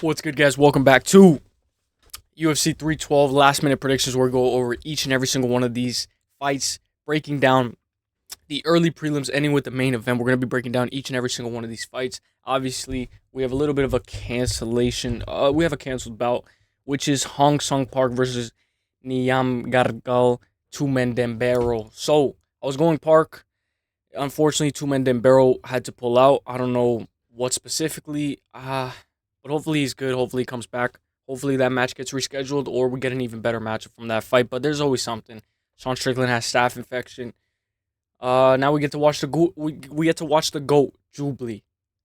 What's good, guys? Welcome back to UFC 312 last minute predictions, where we go over each and every single one of these fights, breaking down the early prelims, ending with the main event. We're going to be breaking down each and every single one of these fights. Obviously, we have a little bit of a cancellation. We have a canceled bout, which is Hong Sung Park versus Niam Gargal Tumendembero. So, I was going Park. Unfortunately, Tumendembero had to pull out. I don't know what specifically. But hopefully he's good. Hopefully he comes back. Hopefully that match gets rescheduled, or we get an even better matchup from that fight. But there's always something. Sean Strickland has staph infection. Now we get to watch the GOAT Jubli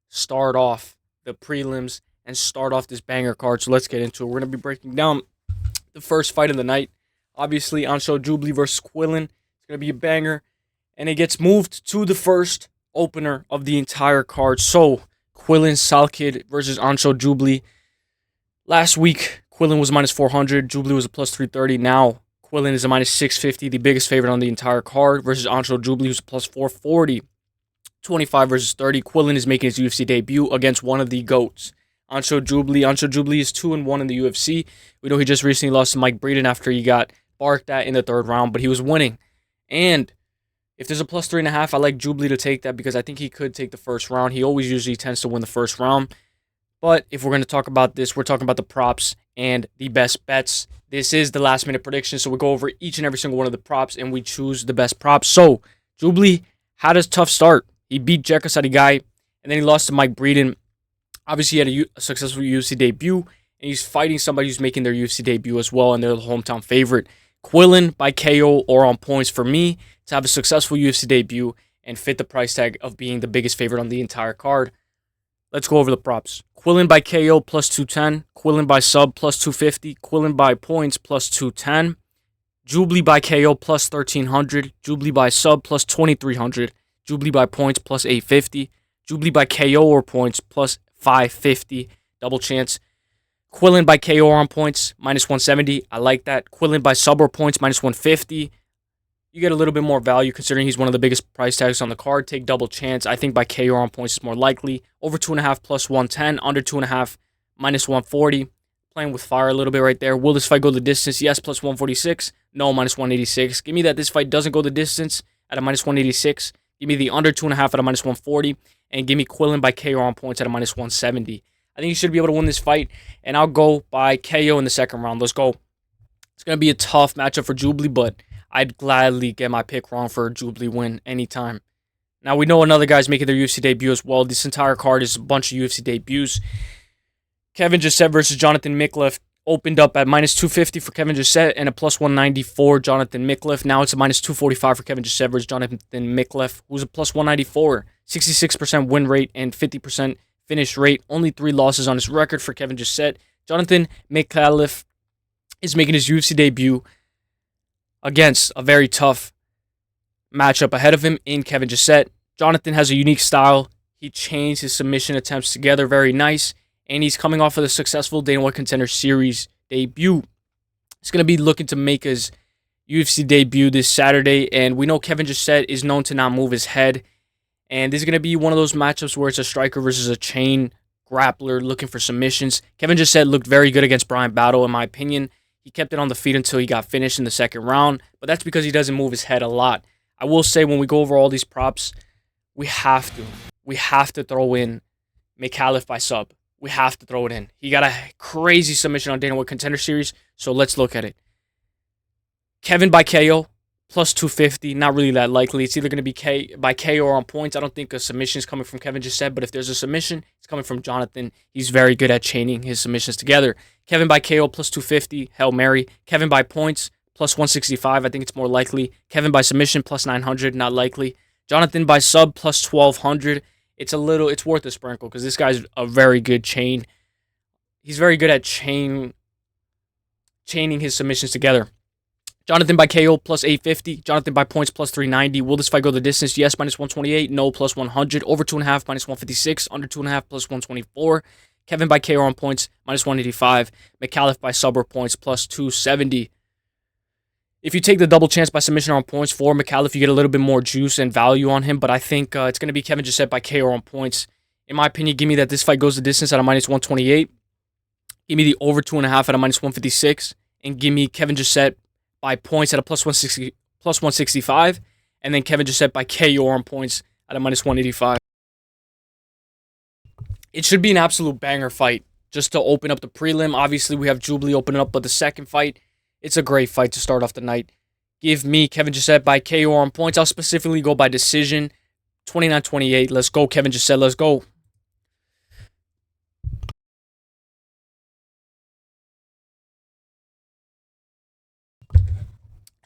start off the prelims and start off this banger card. So let's get into it. We're gonna be breaking down the first fight of the night. Obviously, Anshul Jubli versus Quillan. It's gonna be a banger, and it gets moved to the first opener of the entire card. So Quillan Salkilld versus Anshul Jubli. Last week, Quillan was minus 400. Jubli was a plus 330. Now, Quillan is a minus 650, the biggest favorite on the entire card, versus Anshul Jubli, who's a plus 440. 25 versus 30. Quillan is making his UFC debut against one of the GOATs, Anshul Jubli. Anshul Jubli is 2-1 in the UFC. We know he just recently lost to Mike Breeden after he got barked at in the third round, but he was winning. And if there's a plus 3.5, I like Jubli to take that because I think he could take the first round. He always usually tends to win the first round. But if we're going to talk about this, we're talking about the props and the best bets. This is the last minute prediction, so we go over each and every single one of the props and we choose the best props. So, Jubli had a tough start. He beat Jenkins guy, and then he lost to Mike Breeden. Obviously, he had a successful UFC debut, and he's fighting somebody who's making their UFC debut as well, and they're the hometown favorite. Quillan by KO or on points for me to have a successful UFC debut and fit the price tag of being the biggest favorite on the entire card. Let's go over the props. Quillan by KO plus 210. Quillan by sub plus 250. Quillan by points plus 210. Jubli by KO plus 1300. Jubli by sub plus 2300. Jubli by points plus 850. Jubli by KO or points plus 550. Double chance. Quillan by KO or on points, minus 170. I like that. Quillan by sub or points, minus 150. You get a little bit more value considering he's one of the biggest price tags on the card. Take double chance. I think by KO or on points is more likely. Over 2.5 plus 110. Under 2.5 minus 140. Playing with fire a little bit right there. Will this fight go the distance? Yes, plus 146. No, minus 186. Give me that this fight doesn't go the distance at a minus 186. Give me the under 2.5 at a minus 140. And give me Quillan by KO on points at a minus 170. I think you should be able to win this fight, and I'll go by KO in the second round. Let's go. It's going to be a tough matchup for Jubli, but I'd gladly get my pick wrong for a Jubli win anytime. Now, we know another guy's making their UFC debut as well. This entire card is a bunch of UFC debuts. Kevin Jousset versus Jonathan Micallef opened up at minus 250 for Kevin Jousset and a plus 190 for Jonathan Micallef. Now it's a minus 245 for Kevin Jousset versus Jonathan Micallef, who's a plus 194. 66% win rate and 50% finish rate. Only 3 losses on his record for Kevin Jousset. Jonathan Micallef is making his UFC debut against a very tough matchup ahead of him in Kevin Jousset. Jonathan has a unique style. He chains his submission attempts together very nice, and he's coming off of the successful Dana White Contender Series debut. He's going to be looking to make his UFC debut this Saturday, and we know Kevin Jousset is known to not move his head. And this is going to be one of those matchups where it's a striker versus a chain grappler looking for submissions. Kevin Jousset looked very good against Brian Battle, in my opinion. He kept it on the feet until he got finished in the second round, but that's because he doesn't move his head a lot. I will say when we go over all these props, we have to throw in Micallef by sub. We have to throw it in. He got a crazy submission on Dana White Contender Series, so let's look at it. Kevin by KO. Plus 250, not really that likely. It's either going to be by KO or on points. I don't think a submission is coming from Kevin Jousset, but if there's a submission, it's coming from Jonathan. He's very good at chaining his submissions together. Kevin by KO plus 250, Hail Mary. Kevin by points plus 165, I think it's more likely. Kevin by submission plus 900, not likely. Jonathan by sub plus 1200. It's worth a sprinkle because this guy's a very good chain. He's very good at chaining his submissions together. Jonathan by KO plus 850. Jonathan by points plus 390. Will this fight go the distance? Yes, minus 128. No, plus 100. Over 2.5, minus 156. Under 2.5, plus 124. Kevin by KO on points, minus 185. Micallef by sub or points, plus 270. If you take the double chance by submission on points for Micallef, you get a little bit more juice and value on him, but I think it's going to be Kevin Jousset by KO on points. In my opinion, give me that this fight goes the distance at a minus 128. Give me the over 2.5 at a minus 156. And give me Kevin Jousset by points at a plus 165. And then Kevin Jousset by KO on points at a minus 185. It should be an absolute banger fight just to open up the prelim. Obviously, we have Jubli opening up, but the second fight, it's a great fight to start off the night. Give me Kevin Jousset by KO on points. I'll specifically go by decision. 29-28. Let's go, Kevin Jousset. Let's go.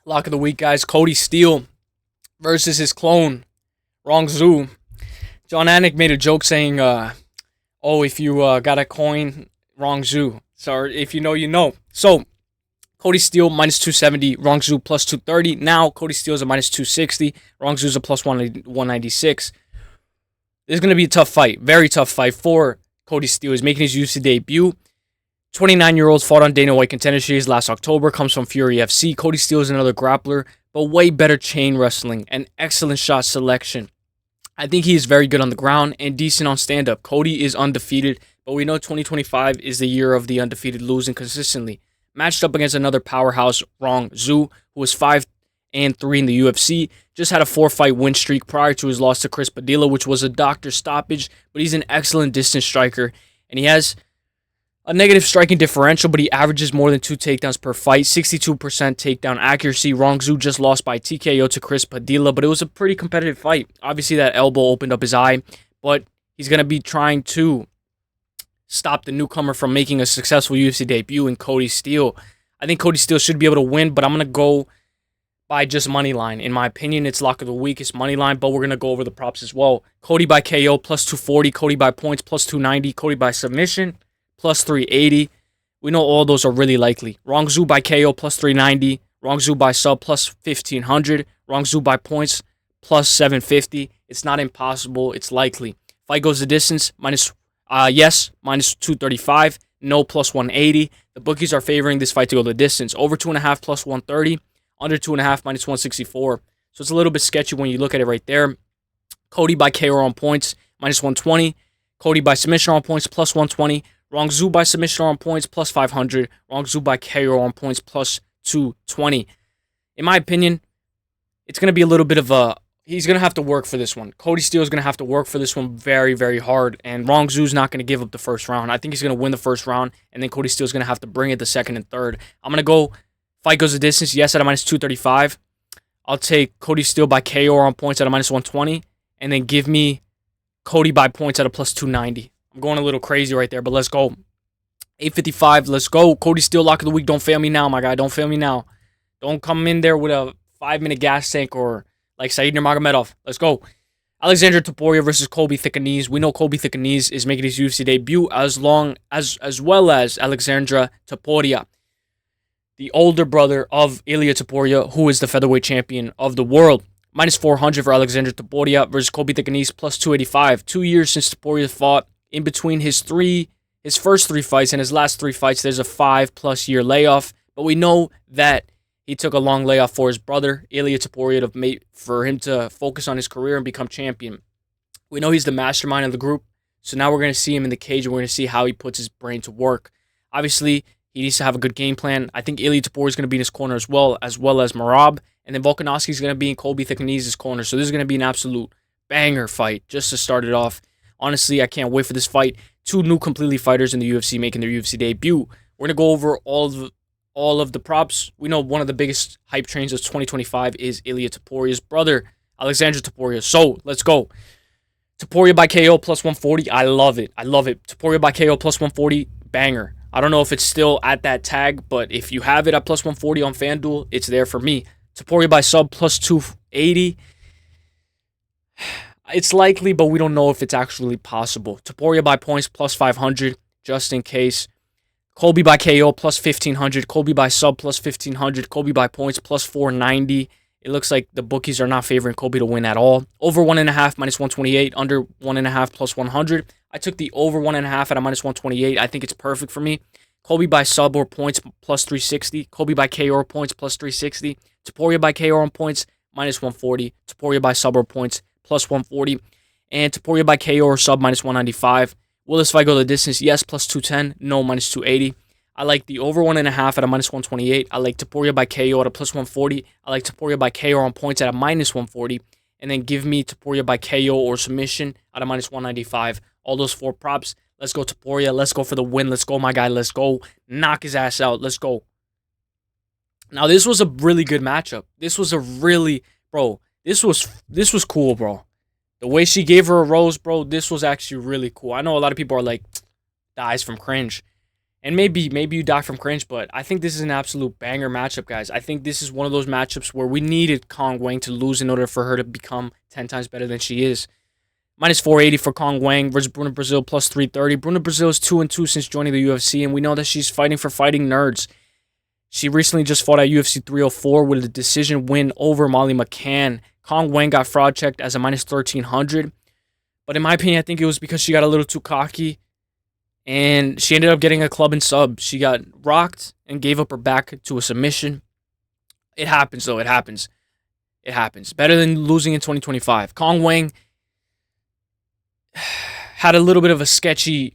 Lock of the week, guys. Cody Steele versus his clone, Rongzhu. John Anik made a joke saying, if you got a coin, Rongzhu. So if you know, you know. So, Cody Steele, minus 270. Rongzhu, plus 230. Now, Cody Steele is a minus 260. Rongzhu's a plus 196. This is going to be a tough fight. Very tough fight for Cody Steele. He's making his UFC debut. 29-year-old fought on Dana White Contender Series last October. Comes from Fury FC. Cody Steele is another grappler, but way better chain wrestling and excellent shot selection. I think he is very good on the ground and decent on stand-up. Cody is undefeated, but we know 2025 is the year of the undefeated losing consistently. Matched up against another powerhouse, Rongzhu, who was 5-3 in the UFC. Just had a 4-fight win streak prior to his loss to Chris Padilla, which was a doctor stoppage, but he's an excellent distance striker, and he has a negative striking differential, but he averages more than 2 takedowns per fight, 62% takedown accuracy. Rongzhu just lost by TKO to Chris Padilla, but it was a pretty competitive fight. Obviously, that elbow opened up his eye, but he's going to be trying to stop the newcomer from making a successful UFC debut in Cody Steele. I think Cody Steele should be able to win, but I'm going to go by just money line. In my opinion, it's lock of the week, it's money line, but we're going to go over the props as well. Cody by KO, plus 240. Cody by points, plus 290. Cody by submission, plus 380. We know all those are really likely. Rongzhu by KO, plus 390. Rongzhu by sub, plus 1500. Rongzhu by points, plus 750. It's not impossible. It's likely. Fight goes the distance, minus 235. No, plus 180. The bookies are favoring this fight to go the distance. Over 2.5, plus 130. Under 2.5, minus 164. So it's a little bit sketchy when you look at it right there. Cody by KO on points, minus 120. Cody by submission on points, plus 120. Rongzhu by submission on points, plus 500. Rongzhu by KO on points, plus 220. In my opinion, it's going to be a little bit of a... He's going to have to work for this one. Cody Steele is going to have to work for this one very, very hard. And Rongzhu's not going to give up the first round. I think he's going to win the first round. And then Cody Steele's going to have to bring it the second and third. I'm going to go... Fight goes the distance, yes, at a minus 235. I'll take Cody Steele by KO on points at a minus 120. And then give me Cody by points at a plus 290. I'm going a little crazy right there, but let's go. 855, let's go. Cody Steele, lock of the week. Don't fail me now, my guy. Don't fail me now. Don't come in there with a 5-minute gas tank or like Said Nurmagomedov. Let's go. Aleksandre Topuria versus Colby Thicknesse. We know Colby Thicknesse is making his UFC debut as well as Aleksandre Topuria, the older brother of Ilia Topuria, who is the featherweight champion of the world. Minus 400 for Aleksandre Topuria versus Colby Thicknesse, plus 285. 2 years since Topuria fought. In between his first 3 fights and his last 3 fights, there's a 5+ year layoff. But we know that he took a long layoff for his brother, Ilia Topuria, for him to focus on his career and become champion. We know he's the mastermind of the group, so now we're going to see him in the cage and we're going to see how he puts his brain to work. Obviously, he needs to have a good game plan. I think Ilia Topuria is going to be in his corner as well as Marab. And then Volkanovski is going to be in Colby Thicknesse's corner. So this is going to be an absolute banger fight just to start it off. Honestly, I can't wait for this fight. 2 new completely fighters in the UFC making their UFC debut. We're going to go over all of the props. We know one of the biggest hype trains of 2025 is Ilia Topuria's brother, Aleksandre Topuria. So let's go. Topuria by KO plus 140. I love it. I love it. Topuria by KO plus 140. Banger. I don't know if it's still at that tag, but if you have it at plus 140 on FanDuel, it's there for me. Topuria by sub plus 280. It's likely, but we don't know if it's actually possible. Topuria by points plus 500, just in case. Colby by KO plus 1500. Colby by sub plus 1500. Colby by points plus 490. It looks like the bookies are not favoring Colby to win at all. Over 1.5 minus 128. Under 1.5 plus 100. I took the over 1.5 at a minus 128. I think it's perfect for me. Colby by sub or points plus 360. Colby by KO or points plus 360. Topuria by KO on points minus 140. Topuria by sub or points plus 140. And Topuria by KO or sub minus 195. Will this fight go the distance? Yes, plus 210. No, minus 280. I like the over 1.5 at a minus 128. I like Topuria by KO at a plus 140. I like Topuria by KO on points at a minus 140. And then give me Topuria by KO or submission at a minus 195. All those 4 props. Let's go Topuria. Let's go for the win. Let's go, my guy. Let's go. Knock his ass out. Let's go. Now, this was a really good matchup. This was a really... Bro, this was cool, bro. The way she gave her a rose, bro, this was actually really cool. I know a lot of people are like, dies from cringe. And maybe you die from cringe, but I think this is an absolute banger matchup, guys. I think this is one of those matchups where we needed Cong Wang to lose in order for her to become 10 times better than she is. Minus 480 for Cong Wang versus Bruna Brasil, plus 330. Bruna Brasil is 2-2 since joining the UFC, and we know that she's fighting for fighting nerds. She recently just fought at UFC 304 with a decision win over Molly McCann. Cong Wang got fraud checked as a minus 1300. But in my opinion, I think it was because she got a little too cocky. And she ended up getting a club and sub. She got rocked and gave up her back to a submission. It happens, though. It happens. It happens. Better than losing in 2025. Cong Wang had a little bit of a sketchy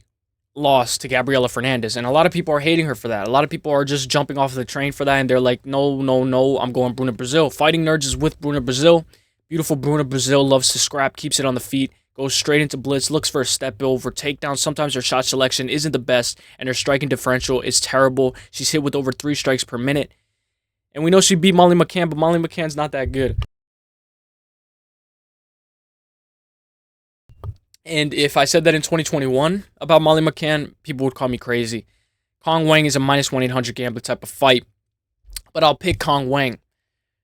loss to Gabriela Fernandez, and a lot of people are hating her for that. A lot of people are just jumping off the train for that, and they're like, no, I'm going Bruna Brasil. Fighting Nerds is with Bruna Brasil. Beautiful Bruna Brasil loves to scrap, keeps it on the feet, goes straight into blitz, looks for a step over, takedown. Sometimes her shot selection isn't the best, and her striking differential is terrible. She's hit with over 3 strikes per minute. And we know she beat Molly McCann, but Molly McCann's not that good. And if I said that in 2021 about Molly McCann, people would call me crazy. Cong Wang is a minus 1,800 gambler type of fight. But I'll pick Cong Wang.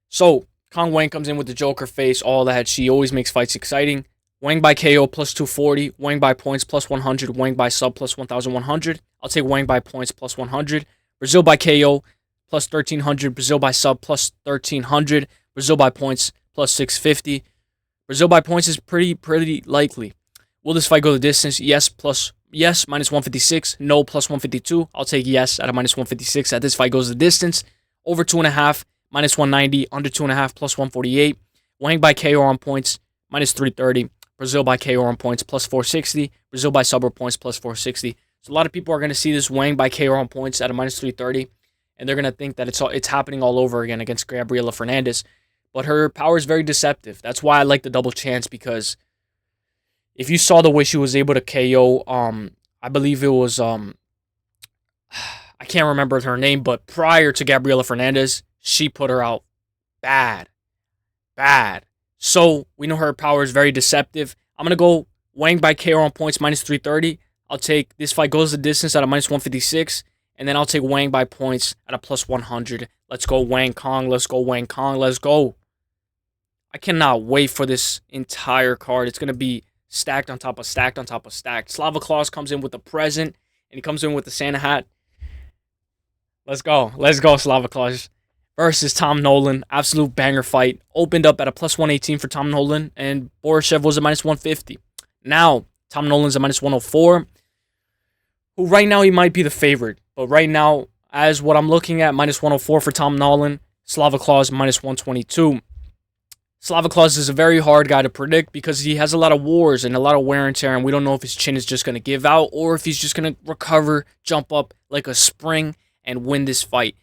So, Cong Wang comes in with the Joker face, all that. She always makes fights exciting. Wang by KO plus 240. Wang by points plus 100. Wang by sub plus 1,100. I'll take Wang by points plus 100. Brasil by KO plus 1,300. Brasil by sub plus 1,300. Brasil by points plus 650. Brasil by points is pretty likely. Will this fight go the distance? Yes, minus 156. No, plus 152. I'll take yes at a minus 156 that this fight goes the distance. Over 2.5, minus 190. Under 2.5, plus 148. Wang by KO on points, minus 330. Brasil by KO on points, plus 460. Brasil by sub or points, plus 460. So a lot of people are going to see this Wang by KO on points at a minus 330, and they're going to think that it's happening all over again against Gabriela Fernandez. But her power is very deceptive. That's why I like the double chance, because if you saw the way she was able to KO, I believe it was, I can't remember her name, but prior to Gabriela Fernandez, she put her out bad. So we know her power is very deceptive. I'm going to go Wang by KO on points, minus 330. I'll take this fight goes the distance at a minus 156, and then I'll take Wang by points at a plus 100. Let's go Wang Kong. Let's go Wang Kong. Let's go. I cannot wait for this entire card. It's going to be stacked on top of stacked on top of stacked. Slava Claus comes in with the present, and he comes in with the Santa hat. Let's go. Let's go, Slava Claus. Versus Tom Nolan. Absolute banger fight. Opened up at a plus 118 for Tom Nolan, and Borshchev was a minus 150. Now, Tom Nolan's a minus 104, who right now he might be the favorite. But right now, as what I'm looking at, minus 104 for Tom Nolan. Slava Claus, minus 122. Slava Claus is a very hard guy to predict because he has a lot of wars and a lot of wear and tear, and we don't know if his chin is just going to give out or if he's just going to recover, jump up like a spring, and win this fight.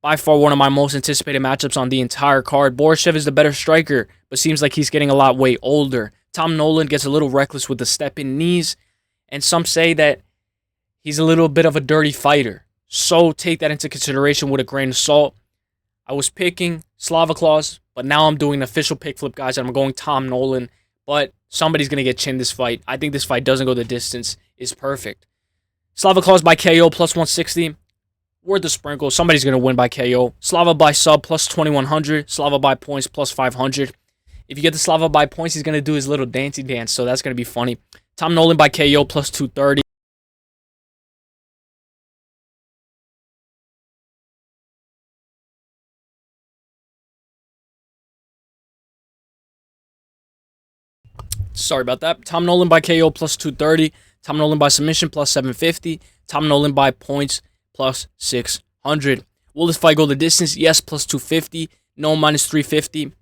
By far one of my most anticipated matchups on the entire card. Borshchev is the better striker, but seems like he's getting a lot way older. Tom Nolan gets a little reckless with the step-in knees, and some say that he's a little bit of a dirty fighter. So take that into consideration with a grain of salt. I was picking Slava Claus, but now I'm doing an official pick flip, guys, and I'm going Tom Nolan. But somebody's going to get chinned this fight. I think this fight doesn't go the distance. Is perfect. Slava Claus by KO, plus 160. Worth the sprinkle. Somebody's going to win by KO. Slava by sub, plus 2,100. Slava by points, plus 500. If you get the Slava by points, he's going to do his little dancey dance, so that's going to be funny. Tom Nolan by KO, plus 230. Sorry about that. Tom Nolan by KO, plus 230. Tom Nolan by submission, plus 750. Tom Nolan by points, plus 600. Will this fight go the distance? Yes, plus 250. No, minus 350.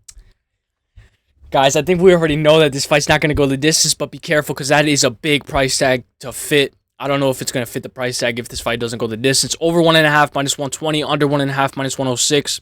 Guys, I think we already know that this fight's not going to go the distance, but be careful because that is a big price tag to fit. I don't know if it's going to fit the price tag if this fight doesn't go the distance. Over 1.5, minus 120. Under 1.5, minus 106.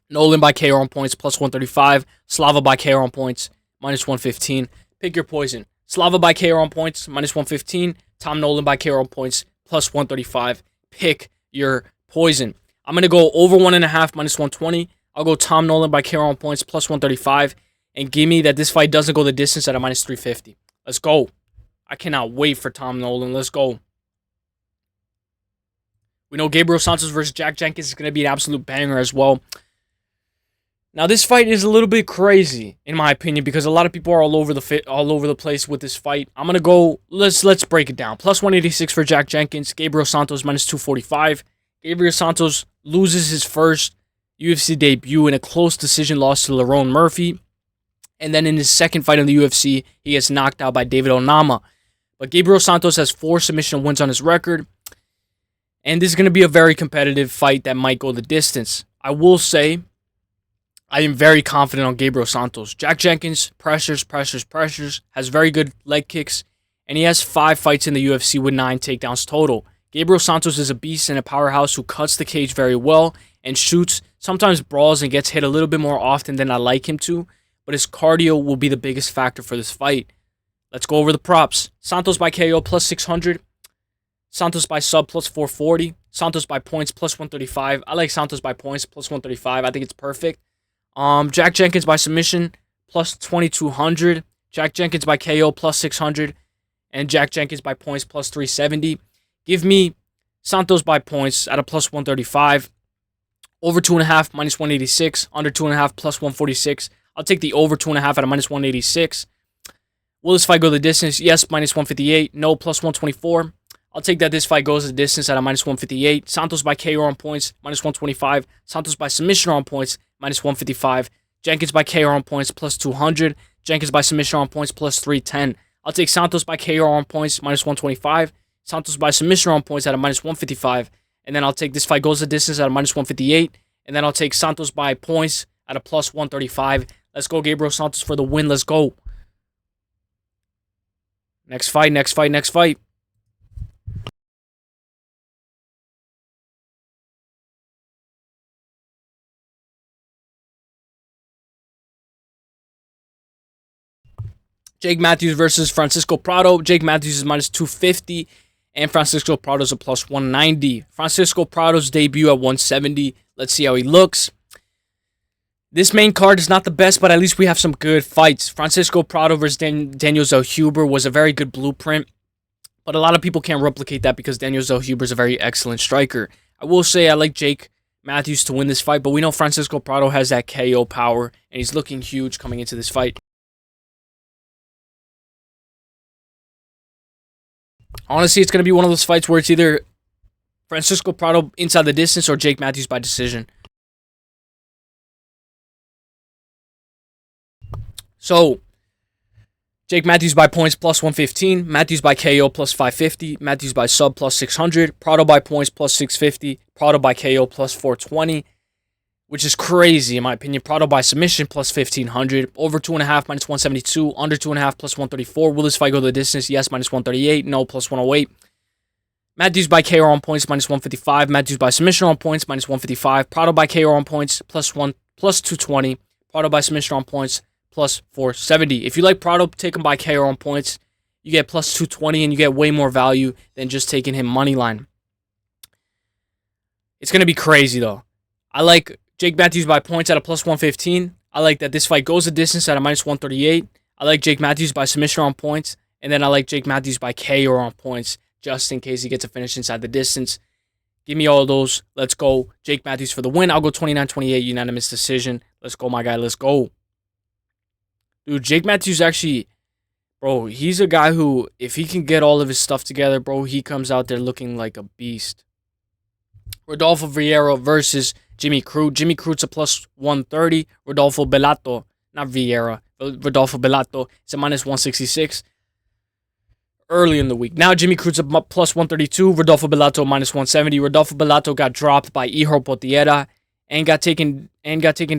Nolan by KO on points, plus 135. Slava by KO on points, minus 115. Pick your poison. Slava by KO on points, minus 115. Tom Nolan by KO on points, plus 135. Pick your poison. I'm going to go over 1.5, minus 120. I'll go Tom Nolan by KO on points, plus 135. And give me that this fight doesn't go the distance at a minus 350. Let's go. I cannot wait for Tom Nolan. Let's go. We know Gabriel Santos versus Jack Jenkins is going to be an absolute banger as well. Now, this fight is a little bit crazy, in my opinion, because a lot of people are all over the place with this fight. I'm going to go, let's break it down. Plus 186 for Jack Jenkins. Gabriel Santos minus 245. Gabriel Santos loses his first UFC debut in a close decision loss to Lerone Murphy. And then in his second fight in the UFC, he gets knocked out by David Onama. But Gabriel Santos has 4 submission wins on his record. And this is going to be a very competitive fight that might go the distance. I will say, I am very confident on Gabriel Santos. Jack Jenkins pressures, has very good leg kicks. And he has 5 fights in the UFC with 9 takedowns total. Gabriel Santos is a beast and a powerhouse who cuts the cage very well and shoots, sometimes brawls and gets hit a little bit more often than I like him to. But his cardio will be the biggest factor for this fight. Let's go over the props. Santos by KO plus 600. Santos by sub plus 440. Santos by points plus 135. I like Santos by points plus 135. I think it's perfect. Jack Jenkins by submission plus 2200. Jack Jenkins by KO plus 600. And Jack Jenkins by points plus 370. Give me Santos by points at a plus 135. Over 2.5 minus 186. Under 2.5 plus 146. I'll take the over 2.5 at a minus 186. Will this fight go the distance? Yes, minus 158. No, plus 124. I'll take that this fight goes the distance at a minus 158. Santos by KO on points, minus 125. Santos by submission on points, minus 155. Jenkins by KO on points, plus 200. Jenkins by submission on points, plus 310. I'll take Santos by KO on points, minus 125. Santos by submission on points at a minus 155. And then I'll take this fight goes the distance at a minus 158. And then I'll take Santos by points at a plus 135. Let's go, Gabriel Santos for the win. Let's go. Next fight. Jake Matthews versus Francisco Prado. Jake Matthews is minus 250. And Francisco Prado's a plus 190. Francisco Prado's debut at 170. Let's see how he looks. This main card is not the best, but at least we have some good fights. Francisco Prado versus Daniel Zellhuber was a very good blueprint, but a lot of people can't replicate that because Daniel Zellhuber is a very excellent striker. I will say I like Jake Matthews to win this fight, but we know Francisco Prado has that KO power, and he's looking huge coming into this fight. Honestly, it's going to be one of those fights where it's either Francisco Prado inside the distance or Jake Matthews by decision. So, Jake Matthews by points plus 115, Matthews by KO plus 550, Matthews by sub plus 600, Prado by points plus 650, Prado by KO plus 420, which is crazy in my opinion. Prado by submission plus 1500, over 2.5 minus 172, under 2.5 plus 134. Will this fight go the distance? Yes, minus 138, no, plus 108. Matthews by KO on points minus 155, Matthews by submission on points minus 155, Prado by KO on points plus 220, Prado by submission on points plus 470. If you like Prado, take him by KO on points. You get plus 220 and you get way more value than just taking him money line. It's going to be crazy though. I like Jake Matthews by points at a plus 115. I like that this fight goes the distance at a minus 138. I like Jake Matthews by submission on points. And then I like Jake Matthews by KO on points just in case he gets a finish inside the distance. Give me all of those. Let's go. Jake Matthews for the win. I'll go 29-28 unanimous decision. Let's go, my guy. Let's go. Dude, Jake Matthews actually, bro, he's a guy who, if he can get all of his stuff together, bro, he comes out there looking like a beast. Rodolfo Vieira versus Jimmy Crute. Jimmy Crute's a plus 130. Rodolfo Bellato, not Vieira, Rodolfo Bellato is a minus 166 early in the week. Now Jimmy Crute's a plus 132. Rodolfo Bellato minus 170. Rodolfo Bellato got dropped by Iho Potiera and got taken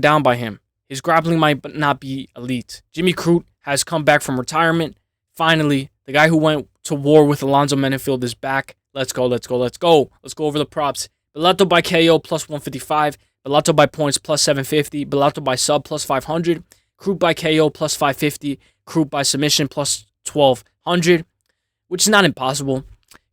down by him. His grappling might not be elite. Jimmy Crute has come back from retirement. Finally, the guy who went to war with Alonzo Menefield is back. Let's go, let's go, let's go. Let's go over the props. Bellato by KO plus 155. Bellato by points plus 750. Bellato by sub plus 500. Crute by KO plus 550. Crute by submission plus 1200, which is not impossible.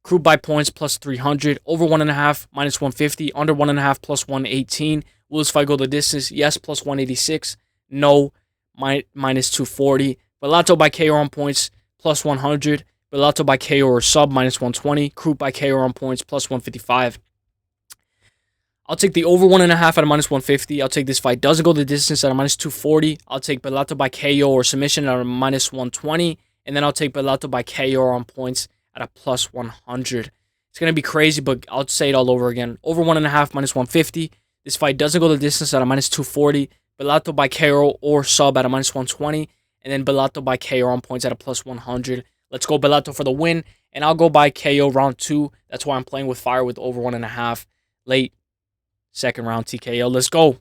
Crute by points plus 300. Over 1.5 minus 150. Under 1.5 plus 118. Will this fight go the distance? Yes, plus 186. No, minus 240. Bellato by KO on points plus 100. Bellato by KO or sub minus 120. Crute by KO on points plus 155. I'll take the over 1.5 at a minus 150. I'll take this fight doesn't go the distance at a minus 240. I'll take Bellato by KO or submission at a minus 120. And then I'll take Bellato by KO on points at a plus 100. It's going to be crazy, but I'll say it all over again. Over 1.5 minus 150. This fight doesn't go the distance at a minus 240. Bellato by KO or sub at a minus 120. And then Bellato by KO on points at a plus 100. Let's go Bellato for the win. And I'll go by KO round 2. That's why I'm playing with fire with over 1.5. Late second round TKO. Let's go.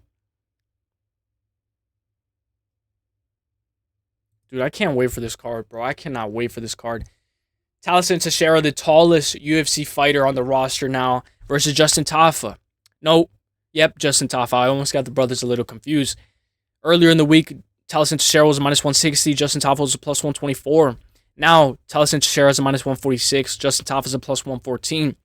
Dude, I can't wait for this card, bro. I cannot wait for this card. Thaleson Teixeira, the tallest UFC fighter on the roster now, versus Justin Tafa. No. Yep, Justin Tafa. I almost got the brothers a little confused. Earlier in the week, Thaleson Teixeira was a minus 160. Justin Tafa was a plus 124. Now, Thaleson Teixeira is a minus 146. Justin Tafa is a plus 114.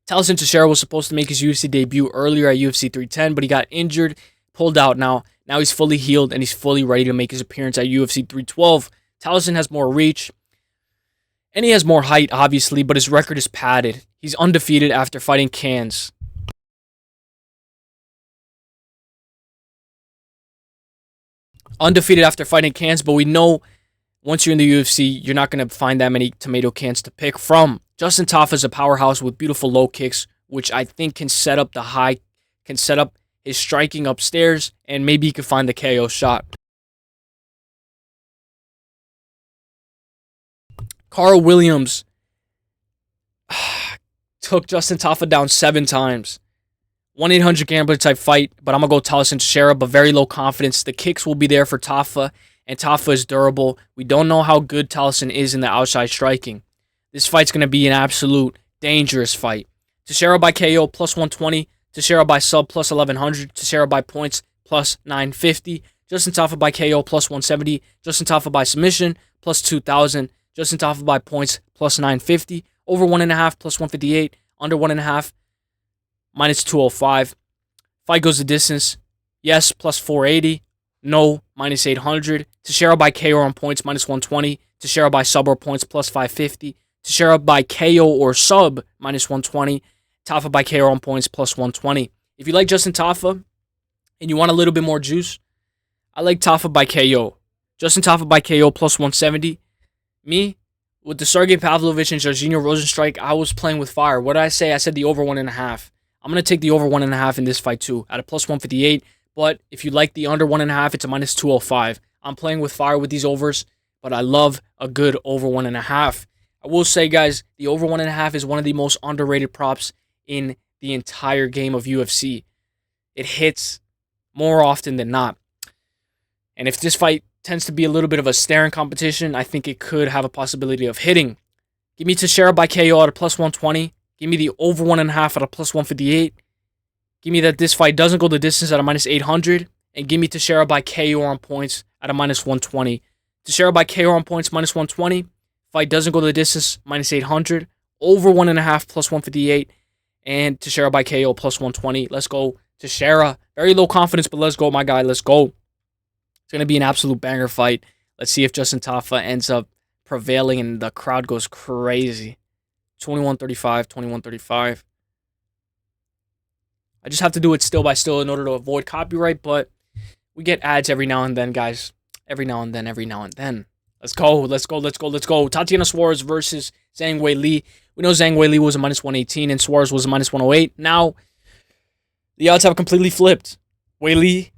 Thaleson Teixeira was supposed to make his UFC debut earlier at UFC 310, but he got injured, pulled out now. Now he's fully healed, and he's fully ready to make his appearance at UFC 312. Thaleson has more reach, and he has more height, obviously, but his record is padded. He's undefeated after fighting Cans. Undefeated after fighting Cans, but we know once you're in the UFC, you're not going to find that many tomato cans to pick from. Justin Tafa is a powerhouse with beautiful low kicks, which I think can set up his striking upstairs, and maybe he could find the KO shot. Carl Williams took Justin Tafa down 7 times. 1-800 gambler type fight, but I'm going to go Thaleson Teixeira, but very low confidence. The kicks will be there for Tafa, and Tafa is durable. We don't know how good Thaleson is in the outside striking. This fight's going to be an absolute dangerous fight. Teixeira by KO plus 120. Teixeira by sub plus 1100. Teixeira by points plus 950. Justin Tafa by KO plus 170. Justin Tafa by submission plus 2000. Justin Tafa by points plus 950. Over 1.5 plus 158. Under 1.5 minus 205. Fight goes the distance. Yes, plus 480. No, minus 800. Teixeira by KO on points minus 120. Teixeira by sub or points plus 550. Teixeira by KO or sub minus 120. Tafa by KO on points plus 120. If you like Justin Tafa and you want a little bit more juice, I like Tafa by KO. Justin Tafa by KO plus 170. Me, with the Sergey Pavlovich and Jorginho Rosenstrike, I was playing with fire. What did I say? I said the over 1.5. I'm going to take the over 1.5 in this fight too, at a plus 158. But if you like the under 1.5, it's a minus 205. I'm playing with fire with these overs, but I love a good over 1.5. I will say, guys, the over 1.5 is one of the most underrated props in the entire game of UFC. It hits more often than not. And if this fight tends to be a little bit of a staring competition, I think it could have a possibility of hitting. Give me Teixeira by KO at a plus 120. Give me the over 1.5 at a plus 158. Give me that this fight doesn't go the distance at a minus 800. And give me Teixeira by KO on points at a minus 120. Teixeira by KO on points minus 120. Fight doesn't go the distance, minus 800. Over 1.5 plus 158. And Teixeira by KO plus 120. Let's go Teixeira. Very low confidence, but let's go, my guy. Let's go. It's going to be an absolute banger fight. Let's see if Justin Tafa ends up prevailing and the crowd goes crazy. 21-35, 21-35. I just have to do it still by still in order to avoid copyright, but we get ads every now and then, guys. Every now and then, every now and then. Let's go, let's go, let's go, let's go. Tatiana Suarez versus Zhang Weili. We know Zhang Weili was a minus 118 and Suarez was a minus 108. Now, the odds have completely flipped. Weili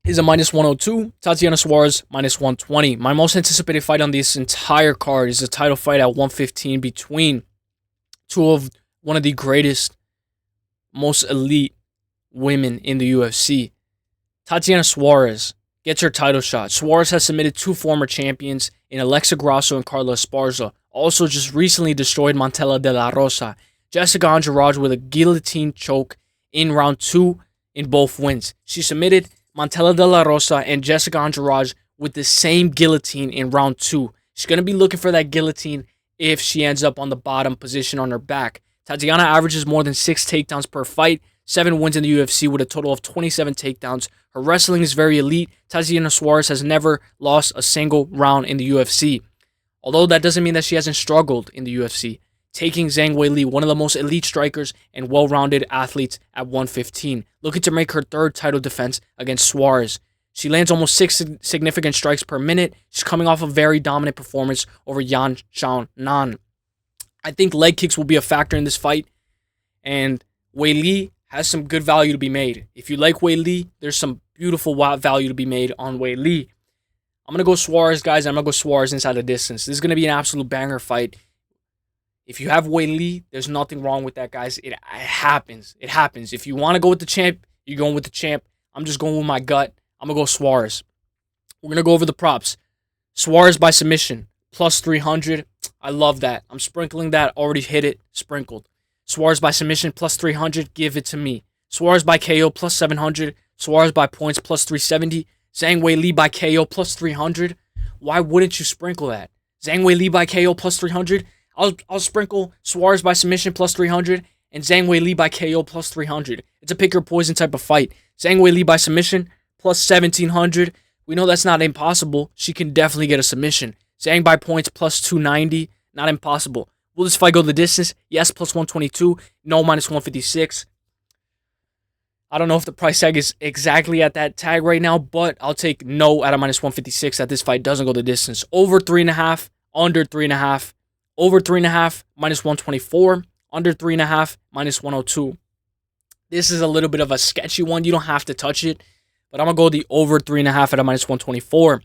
is a minus 102. Tatiana Suarez, minus 120. My most anticipated fight on this entire card is a title fight at 115 between one of the greatest, most elite women in the UFC. Tatiana Suarez gets her title shot. Suarez has submitted 2 former champions in Alexa Grasso and Carla Esparza. Also just recently destroyed Montella de la Rosa. Jessica Andrade with a guillotine choke in round 2 in both wins. She submitted Montella de la Rosa and Jessica Andrade with the same guillotine in round 2. She's going to be looking for that guillotine if she ends up on the bottom position on her back. Tatiana averages more than 6 takedowns per fight, 7 wins in the UFC with a total of 27 takedowns. Her wrestling is very elite. Tatiana Suarez has never lost a single round in the UFC. Although that doesn't mean that she hasn't struggled in the UFC. Taking Zhang Weili, one of the most elite strikers and well-rounded athletes at 115. Looking to make her 3rd title defense against Suarez. She lands almost 6 significant strikes per minute. She's coming off a very dominant performance over Yan Xiaonan. I think leg kicks will be a factor in this fight. And Weili has some good value to be made. If you like Weili, there's some beautiful value to be made on Weili. I'm going to go Suarez, guys. I'm going to go Suarez inside the distance. This is going to be an absolute banger fight. If you have Weili, there's nothing wrong with that, guys. It happens. It happens. If you want to go with the champ, you're going with the champ. I'm just going with my gut. I'm going to go Suarez. We're going to go over the props. Suarez by submission, plus 300. I love that. I'm sprinkling that. Already hit it. Sprinkled. Suarez by submission, plus 300. Give it to me. Suarez by KO, plus 700. Suarez by points, plus 370. Zhang Weili by KO, plus 300. Why wouldn't you sprinkle that? Zhang Weili by KO, plus 300. I'll sprinkle Suarez by submission, plus 300. And Zhang Weili by KO, plus 300. It's a pick your poison type of fight. Zhang Weili by submission, plus 1700. We know that's not impossible. She can definitely get a submission. Zhang by points, plus 290. Not impossible. Will this fight go the distance? Yes, plus 122. No, minus 156. I don't know if the price tag is exactly at that tag right now, but I'll take no at a minus 156 that this fight doesn't go the distance. Over 3.5, under 3.5. Over 3.5, minus 124. Under 3.5, minus 102. This is a little bit of a sketchy one. You don't have to touch it, but I'm going to go the over 3.5 at a minus 124.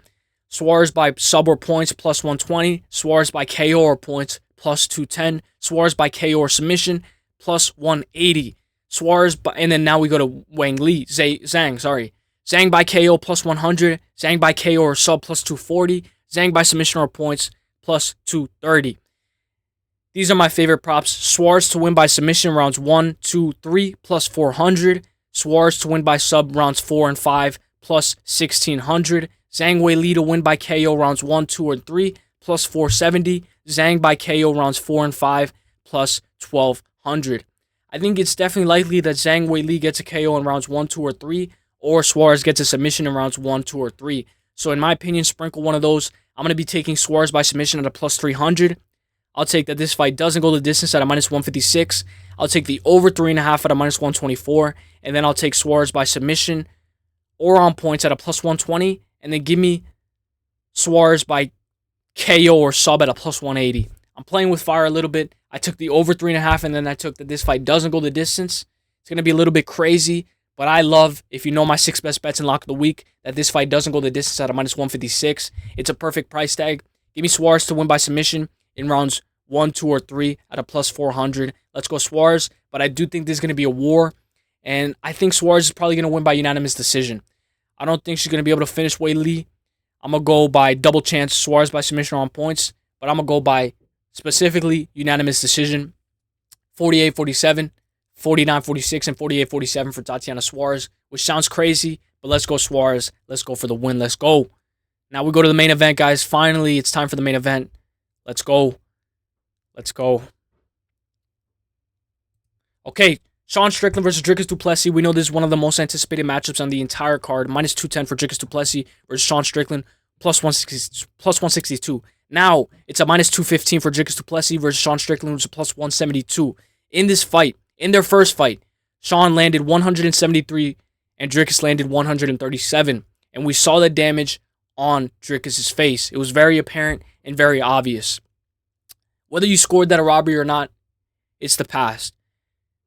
Suarez by sub or points, plus 120. Suarez by KO or points, plus 210. Suarez by KO or submission, plus 180. Suarez by, and then now we go to Zhang by KO, plus 100. Zhang by KO or sub, plus 240. Zhang by submission or points, plus 230. These are my favorite props. Suarez to win by submission rounds 1, 2, 3, plus 400. Suarez to win by sub rounds 4 and 5, plus 1600. Zhang Weili to win by KO rounds 1, 2, and 3, plus 470. Zhang by KO rounds 4 and 5, plus 1200. I think it's definitely likely that Zhang Weili gets a KO in rounds 1, 2, or 3, or Suarez gets a submission in rounds 1, 2, or 3. So in my opinion, sprinkle one of those. I'm going to be taking Suarez by submission at a plus 300. I'll take that this fight doesn't go the distance at a minus 156. I'll take the over 3.5 at a minus 124. And then I'll take Suarez by submission or on points at a plus 120. And then give me Suarez by KO or sub at a plus 180. I'm playing with fire a little bit. I took the over 3.5, and then I took that this fight doesn't go the distance. It's going to be a little bit crazy, but I love, if you know my 6 best bets in lock of the week, that this fight doesn't go the distance at a minus 156. It's a perfect price tag. Give me Suarez to win by submission in rounds 1, 2, or 3 at a plus 400. Let's go Suarez, but I do think this is going to be a war, and I think Suarez is probably going to win by unanimous decision. I don't think she's going to be able to finish Weili. I'm going to go by double chance Suarez by submission on points, but I'm going to go by specifically unanimous decision. 48-47, 49-46, and 48-47 for Tatiana Suarez, which sounds crazy, but let's go Suarez. Let's go for the win. Let's go. Now we go to the main event, guys. Finally, it's time for the main event. Let's go. Let's go. Okay, Sean Strickland versus Dricus du Plessis. We know this is one of the most anticipated matchups on the entire card. Minus 210 for Dricus du Plessis versus Sean Strickland. Plus 162. Now, it's a minus 215 for Dricus du Plessis versus Sean Strickland, which is plus 172. In this fight, in their first fight, Sean landed 173 and Dricus landed 137. And we saw the damage on Dricus' face. It was very apparent and very obvious. Whether you scored that a robbery or not, it's the past.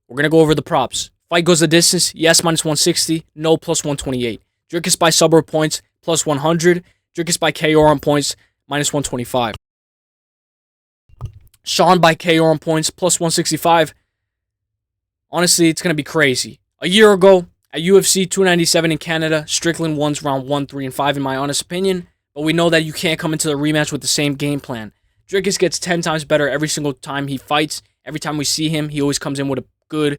We're going to go over the props. Fight goes the distance. Yes, minus 160. No, plus 128. Dricus by sub or points, plus 100. Dricus by KO on points, minus 125. Sean by KO on points, plus 165. Honestly, it's going to be crazy. A year ago, at UFC 297 in Canada, Strickland won round 1, 3, and 5 in my honest opinion, but we know that you can't come into the rematch with the same game plan. Dricus gets 10 times better every single time he fights. Every time we see him, he always comes in with a good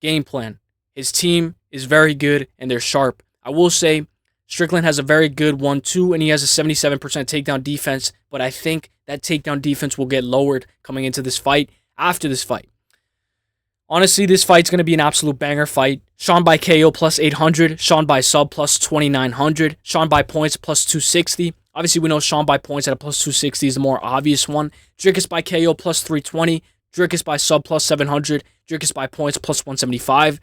game plan. His team is very good, and they're sharp. I will say, Strickland has a very good 1-2, and he has a 77% takedown defense, but I think that takedown defense will get lowered coming into this fight, after this fight. Honestly, this fight's going to be an absolute banger fight. Sean by KO plus 800, Sean by sub plus 2,900, Sean by points plus 260. Obviously, we know Sean by points at a plus 260 is the more obvious one. Dricus by KO plus 320, Dricus by sub plus 700, Dricus by points plus 175.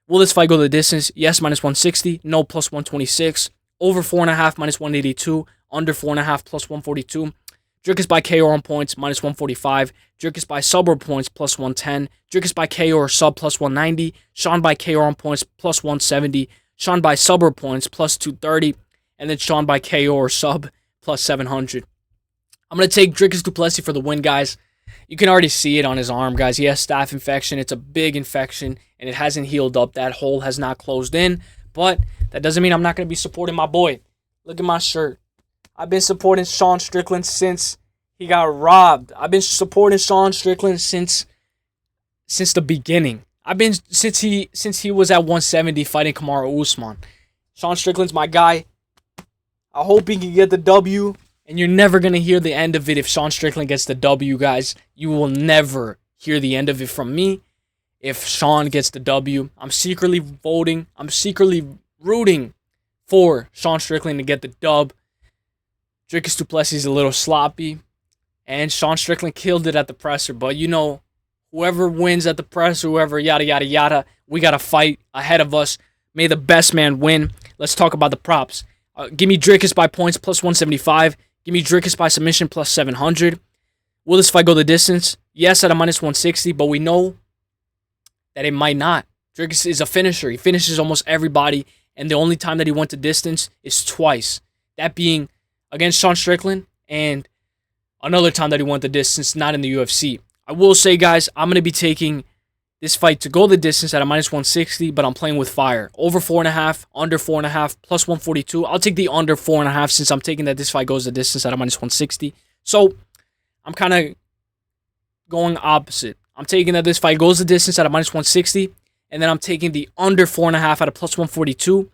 Will this fight go the distance? Yes, minus 160. No, plus 126. Over 4.5, minus 182. Under 4.5, plus 142. Dricus by KO on points, minus 145. Dricus by sub or points, plus 110. Dricus by KO or sub, plus 190. Sean by KO on points, plus 170. Sean by sub or points, plus 230. And then Sean by KO or sub, plus 700. I'm going to take Dricus du Plessis for the win, guys. You can already see it on his arm, guys. He has staph infection. It's a big infection, and it hasn't healed up. That hole has not closed in, but that doesn't mean I'm not going to be supporting my boy. Look at my shirt. I've been supporting Sean Strickland since he got robbed. I've been supporting Sean Strickland since the beginning. I've been since he was at 170 fighting Kamaru Usman. Sean Strickland's my guy. I hope he can get the W. And you're never going to hear the end of it if Sean Strickland gets the W, guys. You will never hear the end of it from me if Sean gets the W. I'm secretly voting. I'm secretly rooting for Sean Strickland to get the dub. Dricus du Plessis is a little sloppy. And Sean Strickland killed it at the presser. But, you know, whoever wins at the presser, whoever yada, yada, yada, we got a fight ahead of us. May the best man win. Let's talk about the props. Give me Dricus by points plus 175. Give me Dricus by submission plus 700. Will this fight go the distance? Yes, at a minus 160, but we know that it might not. Dricus is a finisher. He finishes almost everybody, and the only time that he went to distance is twice. That being against Sean Strickland, and another time that he went the distance, not in the UFC. I will say, guys, I'm going to be taking this fight to go the distance at a minus 160, but I'm playing with fire. Over 4.5, under 4.5, plus 142. I'll take the under 4.5 since I'm taking that this fight goes the distance at a minus 160. So I'm kind of going opposite. I'm taking that this fight goes the distance at a minus 160, and then I'm taking the under 4.5 at a plus 142.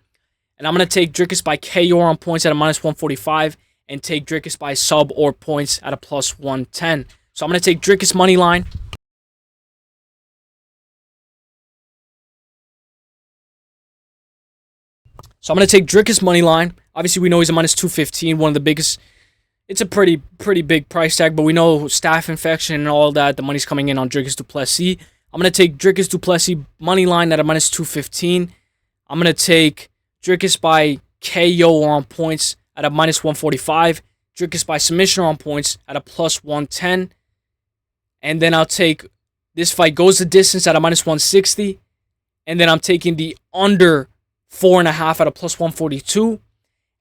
And I'm going to take Dricus by KO on points at a minus 145, and take Dricus by sub or points at a plus 110. So I'm going to take Dricus money line. So I'm going to take Dricus money line. Obviously, we know he's a minus 215, one of the biggest. It's a pretty big price tag, but we know staph infection and all that. The money's coming in on Dricus du Plessis. I'm going to take Dricus du Plessis money line at a minus 215. I'm going to take Dricus by KO on points at a minus 145. Dricus by submission on points at a plus 110. And then I'll take this fight goes the distance at a minus 160. And then I'm taking the under 4.5 at a plus 142.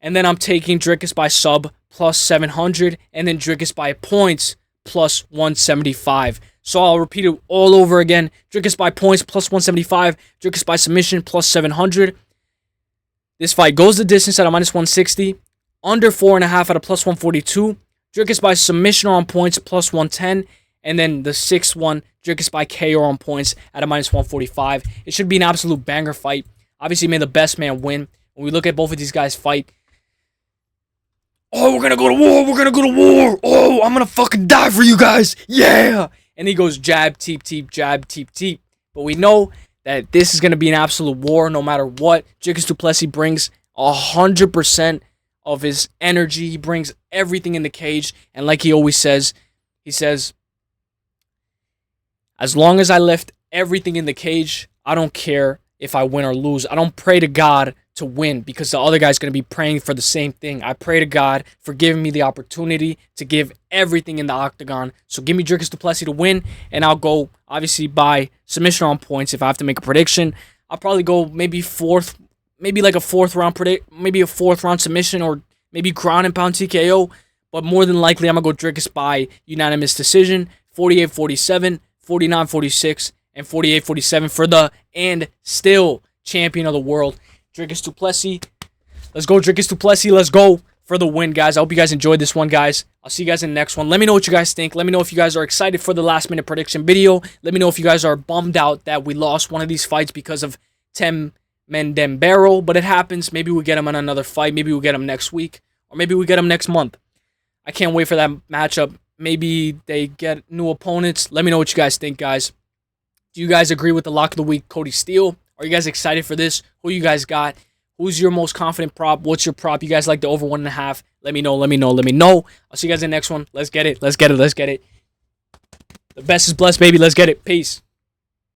And then I'm taking Dricus by sub plus 700. And then Dricus by points plus 175. So I'll repeat it all over again. Dricus by points plus 175. Dricus by submission plus 700. This fight goes the distance at a minus 160. Under 4.5 at a plus 142. Dricus by submission on points plus 110. And then the 6-1 Dricus by KO on points at a minus 145. It should be an absolute banger fight. Obviously, may the best man win. When we look at both of these guys fight, oh, we're going to go to war. We're going to go to war. Oh, I'm going to fucking die for you guys. Yeah. And he goes jab, teep, teep, jab, teep, teep. But we know that this is going to be an absolute war no matter what. Dricus du Plessis brings 100% of his energy. He brings everything in the cage. And like he always says, he says, as long as I left everything in the cage, I don't care if I win or lose. I don't pray to God to win because the other guy's going to be praying for the same thing. I pray to God for giving me the opportunity to give everything in the octagon. So give me Dricus du Plessis to win, and I'll go, obviously, by submission on points. If I have to make a prediction, I'll probably go maybe like a fourth round submission, or maybe ground and pound TKO. But more than likely, I'm going to go Dricus by unanimous decision, 48-47, 49-46, and 48-47 for the and still champion of the world, Jenkins to Plessis. Let's go, Jenkins to Plessis. Let's go for the win, guys. I hope you guys enjoyed this one, guys. I'll see you guys in the next one. Let me know what you guys think. Let me know if you guys are excited for the last minute prediction video. Let me know if you guys are bummed out that we lost one of these fights because of Tem Mendembero, but it happens. Maybe we get him on another fight. Maybe we'll get him next week, or maybe we get him next month. I can't wait for that matchup. Maybe they get new opponents. Let me know what you guys think, guys. Do you guys agree with the lock of the week, Cody Steele? Are you guys excited for this? Who you guys got? Who's your most confident prop? What's your prop? You guys like the over 1.5? Let me know. Let me know. Let me know. I'll see you guys in the next one. Let's get it. Let's get it. Let's get it. The best is blessed, baby. Let's get it. Peace.